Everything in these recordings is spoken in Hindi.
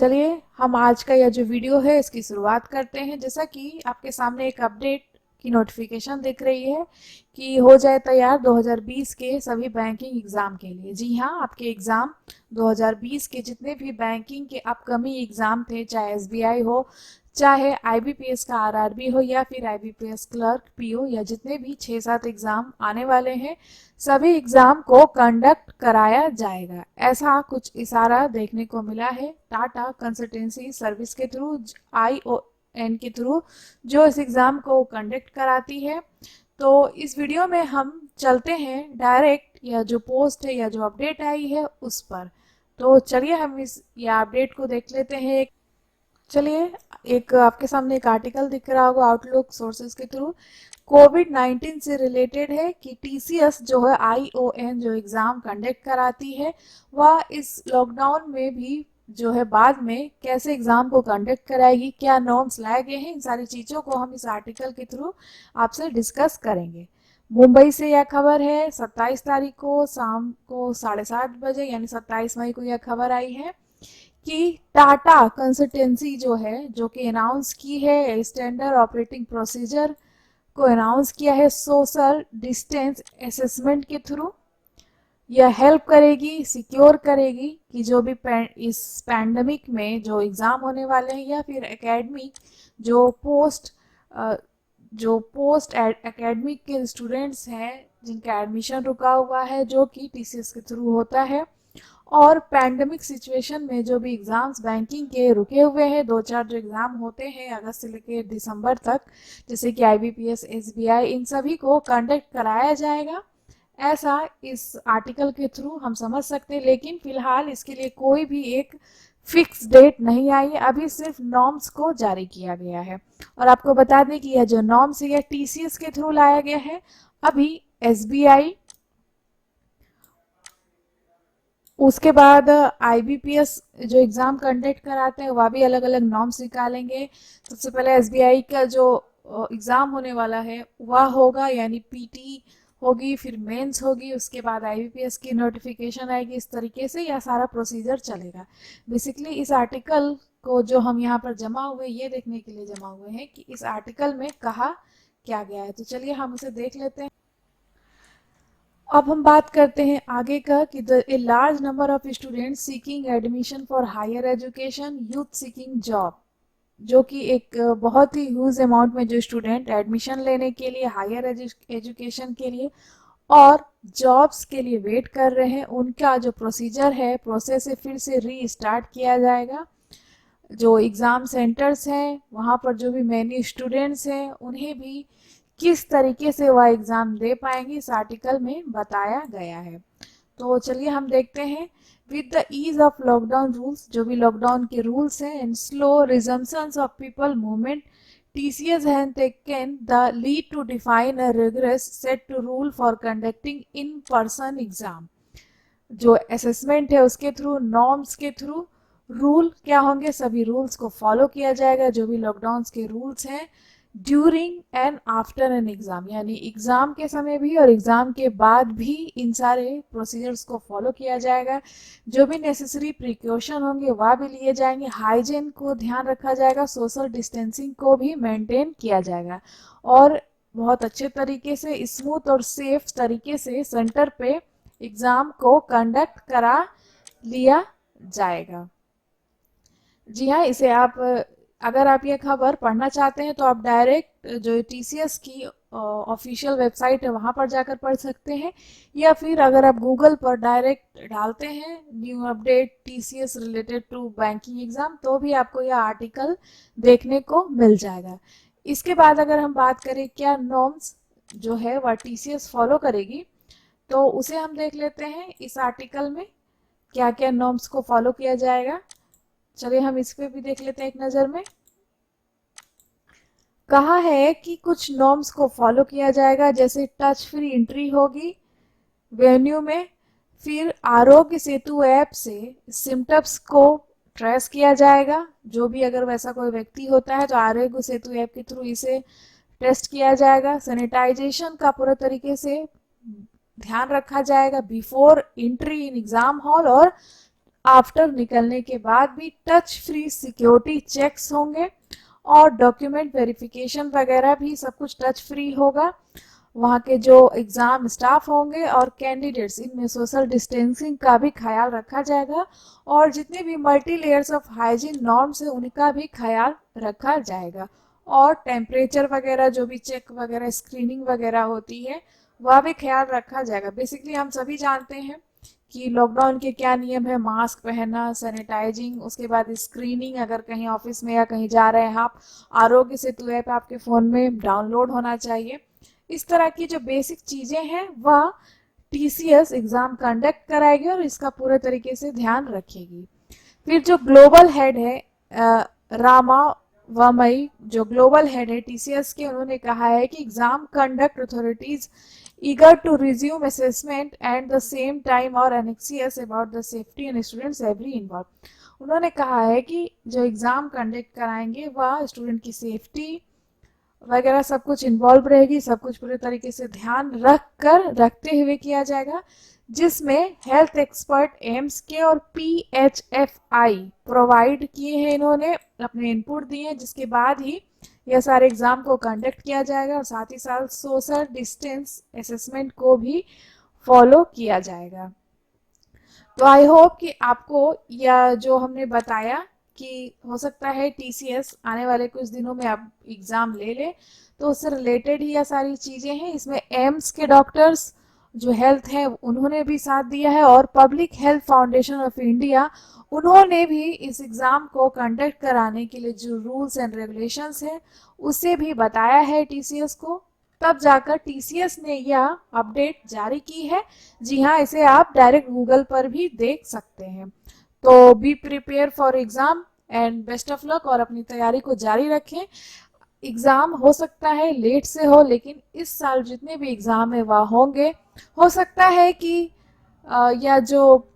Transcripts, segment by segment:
चलिए हम आज का यह जो वीडियो है इसकी शुरुआत करते हैं। जैसा कि आपके सामने एक अपडेट की नोटिफिकेशन दिख रही है कि हो जाए तैयार 2020 के सभी बैंकिंग एग्ज़ाम के लिए। जी हाँ, आपके एग्ज़ाम 2020 के जितने भी बैंकिंग के अपकमिंग एग्ज़ाम थे, चाहे एसबीआई हो, चाहे आईबीपीएस का आरआरबी हो, या फिर आईबीपीएस क्लर्क पीओ, या जितने भी 6-7 एग्ज़ाम आने वाले हैं, सभी एग्जाम को कंडक्ट कराया जाएगा। ऐसा कुछ इशारा देखने को मिला है टाटा कंसल्टेंसी सर्विस के थ्रू, ION के थ्रू, जो इस एग्ज़ाम को कंडक्ट कराती है। तो इस वीडियो में हम चलते हैं डायरेक्ट यह जो पोस्ट है या जो अपडेट आई है उस पर। तो चलिए हम इस या अपडेट को देख लेते हैं। चलिए, एक आपके सामने एक आर्टिकल दिख रहा होगा आउटलुक सोर्सेज के थ्रू। कोविड-19 से रिलेटेड है कि टीसीएस जो है, ION जो एग्ज़ाम कंडक्ट कराती है, वह इस लॉकडाउन में भी जो है बाद में कैसे एग्ज़ाम को कंडक्ट कराएगी, क्या नॉर्म्स लाए गए हैं, इन सारी चीज़ों को हम इस आर्टिकल के थ्रू आपसे डिस्कस करेंगे। मुंबई से यह खबर है, 27 तारीख को शाम को 7:30 बजे, यानी 27 मई को यह खबर आई है कि टाटा कंसल्टेंसी जो है, जो कि अनाउंस की है स्टैंडर्ड ऑपरेटिंग प्रोसीजर को अनाउंस किया है सोशल डिस्टेंस असेसमेंट के थ्रू। यह हेल्प करेगी, सिक्योर करेगी कि जो भी इस पैंडमिक में जो एग्ज़ाम होने वाले हैं, या फिर एकेडमिक जो पोस्ट एकेडमिक के स्टूडेंट्स हैं जिनका एडमिशन रुका हुआ है, जो कि टीसीएस के थ्रू होता है, और पैंडमिक सिचुएशन में जो भी एग्ज़ाम्स बैंकिंग के रुके हुए हैं, 2-4 जो एग्ज़ाम होते हैं अगस्त से लेकर दिसंबर तक, जैसे कि आईबीपीएस, एसबीआई, इन सभी को कंडक्ट कराया जाएगा, ऐसा इस आर्टिकल के थ्रू हम समझ सकते हैं। लेकिन फिलहाल इसके लिए कोई भी एक फिक्स डेट नहीं आई है, अभी सिर्फ नॉर्म्स को जारी किया गया है। और आपको बता दें कि यह जो नॉर्म्स है यह टीसीएस के थ्रू लाया गया है। अभी एसबीआई, उसके बाद आईबीपीएस जो एग्ज़ाम कंडक्ट कराते हैं वह भी अलग अलग नॉर्म्स निकालेंगे। सबसे पहले एसबीआई का जो एग्ज़ाम होने वाला है वह होगा, यानी पीटी होगी, फिर मेंस होगी, उसके बाद आईबीपीएस की नोटिफिकेशन आएगी। इस तरीके से यह सारा प्रोसीजर चलेगा। बेसिकली इस आर्टिकल को जो हम यहाँ पर जमा हुए, ये देखने के लिए जमा हुए हैं कि इस आर्टिकल में कहा क्या गया है। तो चलिए हम उसे देख लेते हैं। अब हम बात करते हैं आगे का कि a large number of students seeking admission for higher education, youth seeking job, जो कि एक बहुत ही ह्यूज अमाउंट में जो स्टूडेंट एडमिशन लेने के लिए, हायर एजुकेशन के लिए और जॉब्स के लिए वेट कर रहे हैं, उनका जो प्रोसीजर है, प्रोसेस है, फिर से री स्टार्ट किया जाएगा। जो एग्ज़ाम सेंटर्स हैं वहाँ पर जो भी मैनी स्टूडेंट्स हैं उन्हें भी किस तरीके से वह एग्ज़ाम दे पाएंगे, इस आर्टिकल में बताया गया है। तो चलिए हम देखते हैं। With the ease of lockdown rules, जो भी लॉकडाउन के रूल्स हैं, and slow resumptions of people movement, TCS has taken the lead to define a rigorous set to rule for conducting in-person exam। जो असेसमेंट है उसके थ्रू, नॉर्म्स के थ्रू रूल क्या होंगे, सभी रूल्स को फॉलो किया जाएगा, जो भी लॉकडाउन के रूल्स हैं, during and after an exam, यानी एग्ज़ाम के समय भी और एग्ज़ाम के बाद भी इन सारे प्रोसीजर्स को फॉलो किया जाएगा। जो भी नेसेसरी प्रिकॉशन होंगे वह भी लिए जाएंगे, हाइजीन को ध्यान रखा जाएगा, सोशल डिस्टेंसिंग को भी मेंटेन किया जाएगा, और बहुत अच्छे तरीके से, स्मूथ और सेफ तरीके से सेंटर पे एग्ज़ाम को कंडक्ट करा लिया जाएगा। जी हाँ, इसे आप, अगर आप ये खबर पढ़ना चाहते हैं तो आप डायरेक्ट जो टीसीएस की ऑफिशियल वेबसाइट है वहाँ पर जाकर पढ़ सकते हैं, या फिर अगर आप गूगल पर डायरेक्ट डालते हैं new update TCS related to banking exam, तो भी आपको यह आर्टिकल देखने को मिल जाएगा। इसके बाद अगर हम बात करें क्या नॉर्म्स जो है वह टीसीएस फॉलो करेगी, तो उसे हम देख लेते हैं इस आर्टिकल में क्या क्या नॉर्म्स को फॉलो किया जाएगा। चलिए हम इस पे भी देख लेते हैं एक नज़र में। कहा है कि कुछ नॉर्म्स को फॉलो किया जाएगा, जैसे टच फ्री एंट्री होगी वेन्यू में, फिर आरोग्य सेतु ऐप से सिम्टम्स को ट्रेस किया जाएगा, जो भी अगर वैसा कोई व्यक्ति होता है तो आरोग्य सेतु ऐप के थ्रू इसे टेस्ट किया जाएगा। सैनिटाइजेशन का पूरा तरीके से ध्यान रखा जाएगा before entry in exam hall और आफ्टर निकलने के बाद भी टच फ्री सिक्योरिटी चेक्स होंगे और डॉक्यूमेंट वेरिफिकेशन वगैरह भी सब कुछ टच फ्री होगा। वहाँ के जो एग्ज़ाम स्टाफ होंगे और कैंडिडेट्स, इनमें सोशल डिस्टेंसिंग का भी ख्याल रखा जाएगा और जितने भी multi layers of hygiene norms है उनका भी ख्याल रखा जाएगा। और टेम्परेचर वगैरह जो भी चेक वगैरह स्क्रीनिंग वगैरह होती है वह भी ख्याल रखा जाएगा। बेसिकली हम सभी जानते हैं कि लॉकडाउन के क्या नियम है, मास्क पहनना, सैनिटाइजिंग, उसके बाद स्क्रीनिंग, अगर कहीं ऑफिस में या कहीं जा रहे हैं आप, आरोग्य सेतु ऐप आपके फ़ोन में डाउनलोड होना चाहिए। इस तरह की जो बेसिक चीज़ें हैं वह टीसीएस एग्ज़ाम कंडक्ट कराएगी और इसका पूरे तरीके से ध्यान रखेगी। फिर जो ग्लोबल हेड है रामा वमई, जो ग्लोबल हेड है टीसीएस के, उन्होंने कहा है कि exam conduct authorities eager to resume assessment at the same time और anxious about the safety and students every involved। उन्होंने कहा है कि जो एग्ज़ाम कंडक्ट कराएंगे वह स्टूडेंट की सेफ्टी वगैरह सब कुछ इन्वॉल्व रहेगी, सब कुछ पूरे तरीके से ध्यान रखते हुए किया जाएगा, जिसमें हेल्थ एक्सपर्ट एम्स के और पीएचएफआई प्रोवाइड किए हैं, इन्होंने अपने इनपुट दिए हैं, जिसके बाद ही यह सारे एग्जाम को कंडक्ट किया जाएगा और साथ ही साथ सोशल डिस्टेंस असेसमेंट को भी फॉलो किया जाएगा। तो आई होप कि आपको यह जो हमने बताया कि हो सकता है टीसीएस आने वाले कुछ दिनों में आप एग्ज़ाम ले ले, तो उससे रिलेटेड ही यह सारी चीज़ें हैं। इसमें एम्स के डॉक्टर्स जो हेल्थ है उन्होंने भी साथ दिया है और public health foundation of India, उन्होंने भी इस एग्ज़ाम को कंडक्ट कराने के लिए जो रूल्स एंड रेगुलेशंस हैं उसे भी बताया है टीसीएस को। तब जाकर टीसीएस ने यह अपडेट जारी की है। जी हाँ, इसे आप डायरेक्ट गूगल पर भी देख सकते हैं। तो be prepare for exam and best of luck, और अपनी तैयारी को जारी रखें। एग्ज़ाम हो सकता है लेट से हो, लेकिन इस साल जितने भी एग्ज़ाम है वह होंगे। हो सकता है कि या जो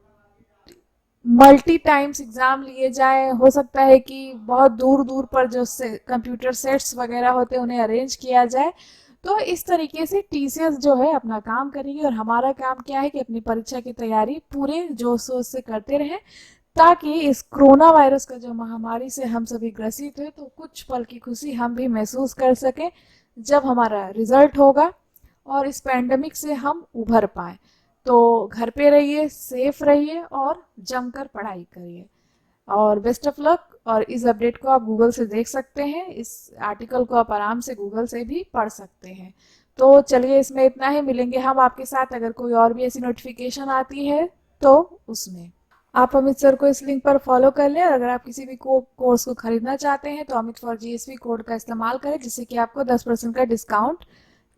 मल्टी टाइम्स एग्ज़ाम लिए जाए, हो सकता है कि बहुत दूर दूर पर जो कंप्यूटर सेट्स वगैरह होते हैं उन्हें अरेंज किया जाए। तो इस तरीके से टीसीएस जो है अपना काम करेगी और हमारा काम क्या है कि अपनी परीक्षा की तैयारी पूरे जोश शोर से करते रहें, ताकि इस कोरोना वायरस का जो महामारी से हम सभी ग्रसित हैं तो कुछ पल की खुशी हम भी महसूस कर सकें जब हमारा रिजल्ट होगा और इस पैंडमिक से हम उभर पाएँ। तो घर पे रहिए, सेफ रहिए और जमकर पढ़ाई करिए और बेस्ट ऑफ लक। और इस अपडेट को आप गूगल से देख सकते हैं, इस आर्टिकल को आप आराम से गूगल से भी पढ़ सकते हैं। तो चलिए, इसमें इतना ही। मिलेंगे हम आपके साथ अगर कोई और भी ऐसी नोटिफिकेशन आती है तो उसमें। आप अमित सर को इस लिंक पर फॉलो कर लें और अगर आप किसी भी कोर्स को खरीदना चाहते हैं तो अमित फॉर जीएसवी कोड का इस्तेमाल करें, जिससे कि आपको 10% का डिस्काउंट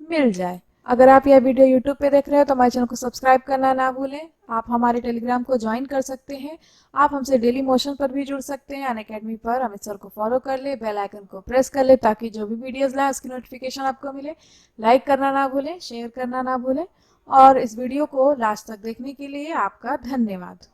मिल जाए। अगर आप यह वीडियो YouTube पे देख रहे हो तो हमारे चैनल को सब्सक्राइब करना ना भूलें। आप हमारे टेलीग्राम को ज्वाइन कर सकते हैं। आप हमसे डेली मोशन पर भी जुड़ सकते हैं। अनअकैडमी पर अमित सर को फॉलो कर ले, बेल आइकन को प्रेस कर ले ताकि जो भी वीडियोस लाएं उसकी नोटिफिकेशन आपको मिले। लाइक करना ना भूलें, शेयर करना ना भूलें और इस वीडियो को लास्ट तक देखने के लिए आपका धन्यवाद।